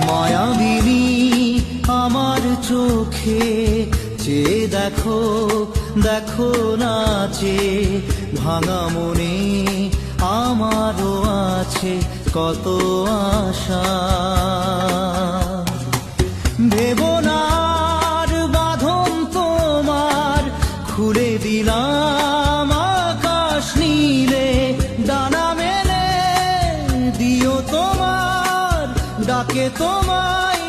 মায়াবিনী আমার চোখে চেয়ে দেখো, দেখো নাচে ভাঙা মনে আমারও আছে কত আশা। ভেবনার বাঁধন তোমার খুলে দিলাম আকাশ নীলে, ডানা মেলে দিও তোমার ডাকে তোমায়